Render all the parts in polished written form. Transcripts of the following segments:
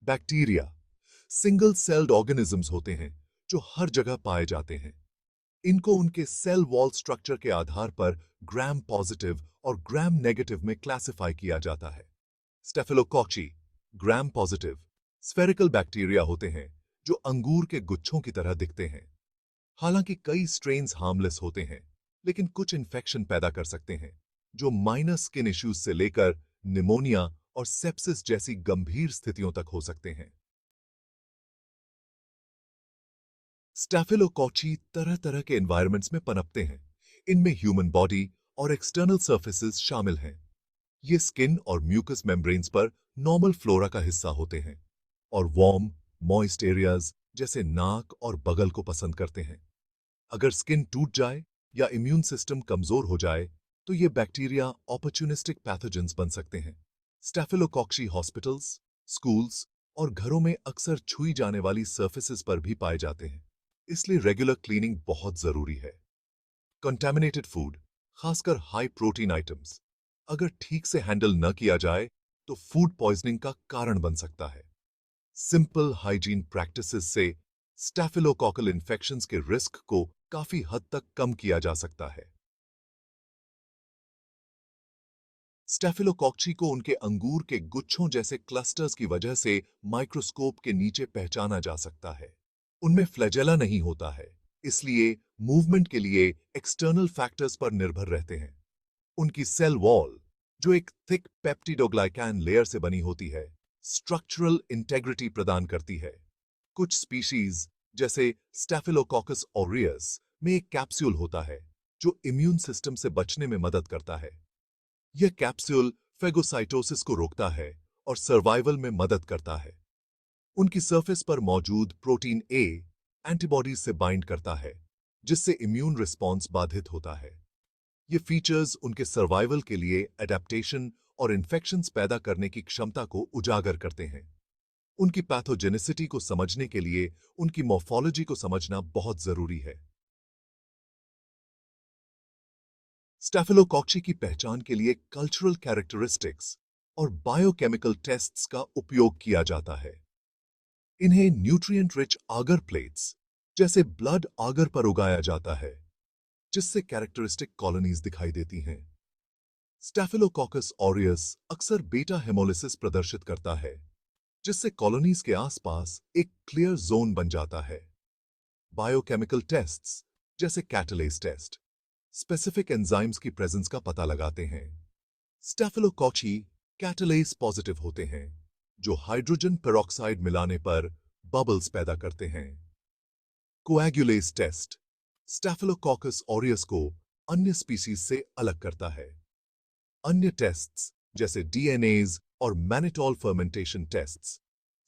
Bacteria single celled organisms होते हैं जो हर जगह पाए जाते हैं। इनको उनके सेल वॉल स्ट्रक्चर के आधार पर ग्राम पॉजिटिव और ग्राम नेगेटिव में क्लासिफाई किया जाता है। स्टेफिलोकोक्ची ग्राम पॉजिटिव स्फेरिकल बैक्टीरिया होते हैं जो अंगूर के गुच्छों की तरह दिखते हैं। हालांकि कई स्ट्रेन्स हार्मलेस होते हैं, लेकिन कुछ इन्फेक्शन पैदा कर सकते हैं जो माइनर स्किन इश्यूज से लेकर निमोनिया और सेप्सिस जैसी गंभीर स्थितियों तक हो सकते हैं। स्टैफिलोकोक्ची तरह तरह के एनवायरनमेंट्स में पनपते हैं। इनमें ह्यूमन बॉडी और एक्सटर्नल सर्फेसेस शामिल हैं। ये स्किन और म्यूकस मेम्ब्रेन्स पर नॉर्मल फ्लोरा का हिस्सा होते हैं और वार्म, मॉइस्ट एरियाज जैसे नाक और बगल को पसंद करते हैं। अगर स्किन टूट जाए या इम्यून सिस्टम कमजोर हो जाए तो ये बैक्टीरिया ऑपर्चुनिस्टिक पैथोजेंस बन सकते हैं। स्टैफिलोकोक्ची हॉस्पिटल्स, स्कूल्स और घरों में अक्सर छुई जाने वाली सर्फेसेस पर भी पाए जाते हैं, इसलिए रेगुलर क्लीनिंग बहुत जरूरी है। कंटामिनेटेड फूड, खासकर हाई प्रोटीन आइटम्स, अगर ठीक से हैंडल न किया जाए तो फूड पॉइजनिंग का कारण बन सकता है। सिंपल हाइजीन प्रैक्टिसेस से स्टैफिलोकोकल इन्फेक्शंस के रिस्क को काफी हद तक कम किया जा सकता है। स्टैफिलोकोक्ची को उनके अंगूर के गुच्छों जैसे क्लस्टर्स की वजह से माइक्रोस्कोप के नीचे पहचाना जा सकता है। उनमें फ्लैजेला नहीं होता है, इसलिए मूवमेंट के लिए एक्सटर्नल फैक्टर्स पर निर्भर रहते हैं। उनकी सेल वॉल, जो एक थिक पेप्टिडोग्लाइकैन लेयर से बनी होती है, स्ट्रक्चरल इंटेग्रिटी प्रदान करती है। कुछ स्पीशीज जैसे स्टैफिलोकोकस ऑरियस में एक कैप्सूल होता है जो इम्यून सिस्टम से बचने में मदद करता है। यह कैप्सूल फेगोसाइटोसिस को रोकता है और सर्वाइवल में मदद करता है। उनकी सरफेस पर मौजूद प्रोटीन ए एंटीबॉडीज से बाइंड करता है, जिससे इम्यून रिस्पॉन्स बाधित होता है। ये फीचर्स उनके सर्वाइवल के लिए एडेप्टेशन और इन्फेक्शंस पैदा करने की क्षमता को उजागर करते हैं। उनकी पैथोजेनिसिटी को समझने के लिए उनकी मॉर्फोलॉजी को समझना बहुत जरूरी है। स्टैफिलोकोक्ची की पहचान के लिए कल्चरल कैरेक्टरिस्टिक्स और बायोकेमिकल टेस्ट्स का उपयोग किया जाता है। इन्हें न्यूट्रिएंट रिच आगर प्लेट्स जैसे ब्लड आगर पर उगाया जाता है, जिससे कैरेक्टरिस्टिक कॉलोनीज दिखाई देती हैं। स्टैफिलोकोकस ऑरियस अक्सर बीटा हेमोलिसिस प्रदर्शित करता है, जिससे कॉलोनीज के आसपास एक क्लियर जोन बन जाता है। बायोकेमिकल टेस्ट्स जैसे कैटालेस टेस्ट स्पेसिफिक एंजाइम्स की प्रेजेंस का पता लगाते हैं। स्टैफिलोकोक्ची कैटालेस पॉजिटिव होते हैं, जो हाइड्रोजन पेरोक्साइड मिलाने पर बबल्स पैदा करते हैं। कोएगुलेस टेस्ट स्टैफिलोकोकस ऑरियस को अन्य स्पीसीज से अलग करता है। अन्य टेस्ट्स जैसे डीएनएज और mannitol fermentation tests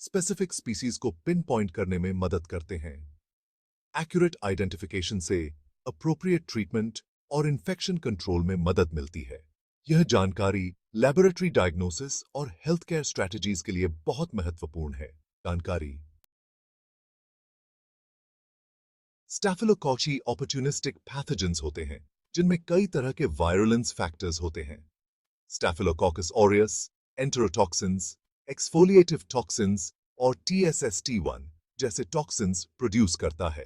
specific species को पिन पॉइंट करने में मदद करते हैं। एक्यूरेट आइडेंटिफिकेशन से अप्रोप्रिएट ट्रीटमेंट और इन्फेक्शन कंट्रोल में मदद मिलती है। यह जानकारी लैबोरेटरी डायग्नोसिस और हेल्थ केयर स्ट्रैटेजीज के लिए बहुत महत्वपूर्ण है। जानकारी स्टैफिलोकोक्ची ऑपर्चुनिस्टिक पैथोजेंस होते हैं, जिनमें कई तरह के वायरुलेंस फैक्टर्स होते हैं। स्टैफिलोकोकस ऑरियस एंटेरोटॉक्सिन्स, एक्सफोलिएटिव टॉक्सिन्स और TSST1 जैसे टॉक्सिन्स प्रोड्यूस करता है।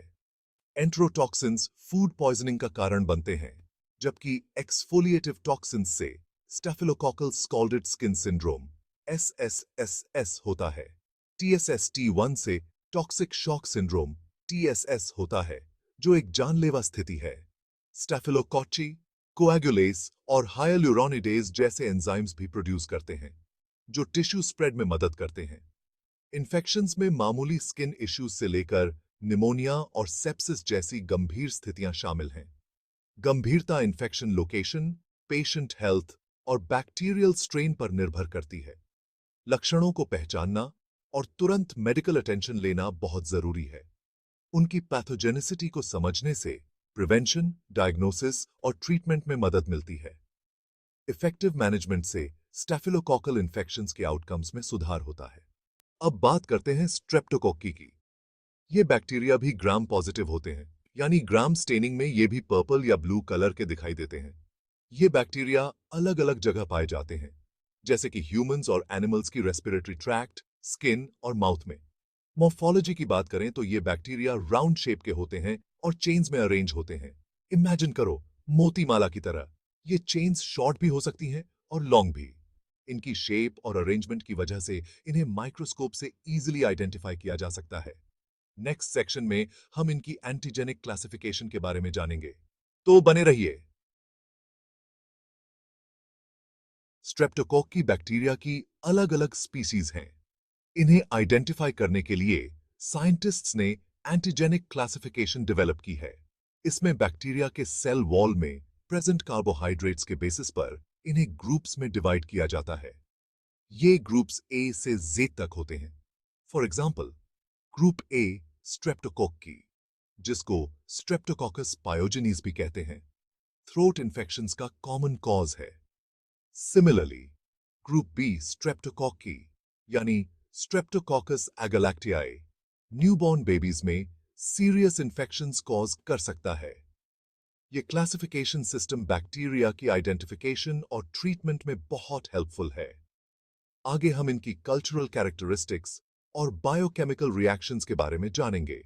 एंटेरोटॉक्सिन्स फूड पॉइजनिंग का कारण बनते हैं, जबकि एक्सफोलिएटिव टॉक्सिन्स से staphylococcal scolded skin syndrome SSSS होता है। TSST1 से टॉक्सिक शॉक सिंड्रोम TSS होता है, जो एक जानलेवा स्थिति है। स्टैफिलोकोक्ची कोएगुलेस और हाइलुरोनिडेज जैसे एंजाइम्स भी प्रोड्यूस करते हैं, जो टिश्यू स्प्रेड में मदद करते हैं। इन्फेक्शंस में मामूली स्किन इश्यूज से लेकर निमोनिया और सेप्सिस जैसी गंभीर स्थितियां शामिल हैं। गंभीरता इन्फेक्शन लोकेशन, पेशेंट हेल्थ और बैक्टीरियल स्ट्रेन पर निर्भर करती है। लक्षणों को पहचानना और तुरंत मेडिकल अटेंशन लेना बहुत जरूरी है। उनकी पैथोजेनिसिटी को समझने से प्रिवेंशन, डायग्नोसिस और ट्रीटमेंट में मदद मिलती है। इफेक्टिव मैनेजमेंट से स्टैफिलोकोकल इन्फेक्शंस के आउटकम्स में सुधार होता है। अब बात करते हैं स्ट्रेप्टोकोक्की की। ये बैक्टीरिया भी ग्राम पॉजिटिव होते हैं, यानी ग्राम स्टेनिंग में ये भी पर्पल या ब्लू कलर के दिखाई देते हैं। ये बैक्टीरिया अलग अलग जगह पाए जाते हैं, जैसे कि ह्यूमंस और एनिमल्स की रेस्पिरेटरी ट्रैक्ट, स्किन और माउथ में। मॉर्फोलॉजी की बात करें तो ये बैक्टीरिया राउंड शेप के होते हैं और चेन्स में अरेंज होते हैं। इमेजिन करो मोती माला की तरह। ये चेन्स शॉर्ट भी हो सकती हैं और लॉन्ग भी। इनकी शेप और अरेंजमेंट की वजह से इन्हें माइक्रोस्कोप से इजीली आइडेंटिफाई किया जा सकता है। नेक्स्ट सेक्शन में हम इनकी एंटीजेनिक क्लासिफिकेशन के बारे में जानेंगे, तो बने रहिए। स्ट्रेप्टोकोक्की बैक्टीरिया की अलग-अलग स्पीसीज हैं। इन्हें आइडेंटिफाई करने के लिए साइंटिस्ट्स ने एंटीजेनिक क्लासिफिकेशन डेवलप की है। इसमें बैक्टीरिया के सेल वॉल में प्रेजेंट कार्बोहाइड्रेट्स के बेसिस पर इन्हें ग्रुप्स में डिवाइड किया जाता है। ये ग्रुप्स ए से जेड तक होते हैं। For example, group A streptococci, जिसको स्ट्रेप्टोकोकस पायोजेनिस भी कहते हैं, थ्रोट इन्फेक्शंस का कॉमन कॉज है। सिमिलरली, ग्रुप बी स्ट्रेप्टोकोक्की यानी स्ट्रेप्टोकोकस एगालैक्टियाई न्यूबॉर्न बेबीज में सीरियस इन्फेक्शंस कॉज कर सकता है। ये क्लासिफिकेशन सिस्टम बैक्टीरिया की आइडेंटिफिकेशन और ट्रीटमेंट में बहुत हेल्पफुल है। आगे हम इनकी कल्चरल कैरेक्टरिस्टिक्स और बायोकेमिकल रिएक्शंस के बारे में जानेंगे,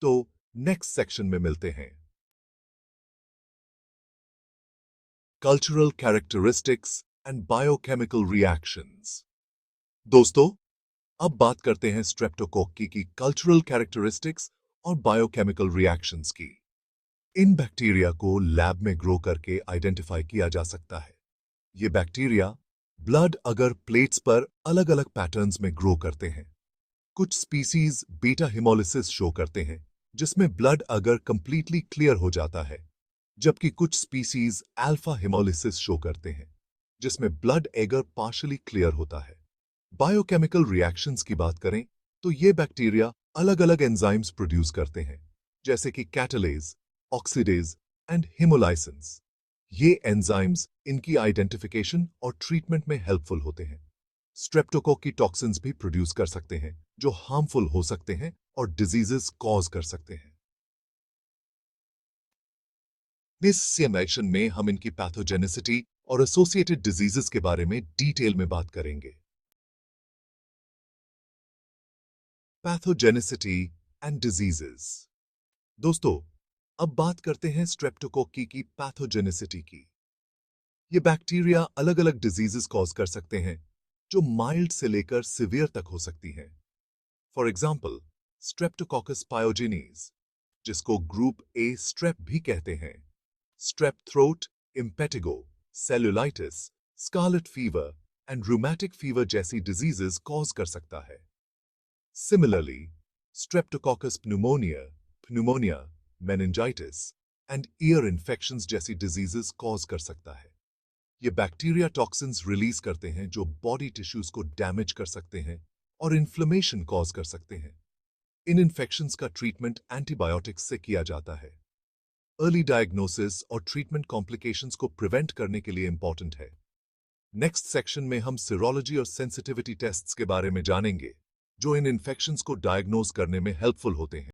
तो नेक्स्ट सेक्शन में मिलते हैं। Cultural characteristics and biochemical reactions. दोस्तों, अब बात करते हैं स्ट्रेप्टोकोक्की की कल्चरल कैरेक्टरिस्टिक्स और बायोकेमिकल रिएक्शंस की। इन बैक्टीरिया को लैब में ग्रो करके आइडेंटिफाई किया जा सकता है। ये बैक्टीरिया ब्लड अगर प्लेट्स पर अलग-अलग पैटर्न्स में ग्रो करते हैं। कुछ स्पीसीज बीटा हिमोलिसिस शो करते हैं, जिसमें ब्लड अगर कंप्लीटली क्लियर हो जाता है, जबकि कुछ स्पीसीज अल्फा हिमोलिसिस शो करते हैं, जिसमें ब्लड एगर पार्शली क्लियर होता है। बायोकेमिकल रिएक्शंस की बात करें तो ये बैक्टीरिया अलग-अलग एंजाइम्स प्रोड्यूस करते हैं, जैसे कि कैटालेज, ऑक्सीडेज एंड हिमोलाइसेंस। ये एंजाइम्स इनकी आइडेंटिफिकेशन और ट्रीटमेंट में हेल्पफुल होते हैं। स्ट्रेप्टोकोक्की टॉक्सिन्स भी प्रोड्यूस कर सकते हैं, जो हार्मफुल हो सकते हैं और डिजीजेस कॉज कर सकते हैं। इस सेशन में हम इनकी पैथोजेनिसिटी और एसोसिएटेड डिजीजेस के बारे में डिटेल में बात करेंगे। Pathogenicity and diseases. दोस्तों, अब बात करते हैं स्ट्रेप्टोकोक्की की पैथोजेनिसिटी की। ये बैक्टीरिया अलग-अलग डिजीजेस कॉज कर सकते हैं, जो माइल्ड से लेकर सिवियर तक हो सकती हैं। फॉर एग्जाम्पल, स्ट्रेप्टोकोकस पायोजेनिस, जिसको ग्रुप ए स्ट्रेप भी कहते हैं, strep throat, impetigo, cellulitis, scarlet fever and rheumatic fever जैसी डिजीजेस कॉज कर सकता है। Similarly, Streptococcus pneumonia, meningitis and year infections जैसी डिजीजेस कॉज कर सकता है। ये बैक्टीरिया टॉक्सिन्स रिलीज करते हैं जो बॉडी टिश्यूज को डैमेज कर सकते हैं और इन्फ्लेमेशन कॉज कर सकते हैं। इन इन्फेक्शंस का ट्रीटमेंट एंटीबायोटिक्स से किया जाता है। अर्ली डायग्नोसिस और ट्रीटमेंट कॉम्प्लिकेशंस को प्रिवेंट करने के लिए इंपॉर्टेंट है। नेक्स्ट सेक्शन में हम सीरोलॉजी और सेंसिटिविटी टेस्ट्स के बारे में जानेंगे, जो इन इन्फेक्शंस को डायग्नोज करने में हेल्पफुल होते हैं।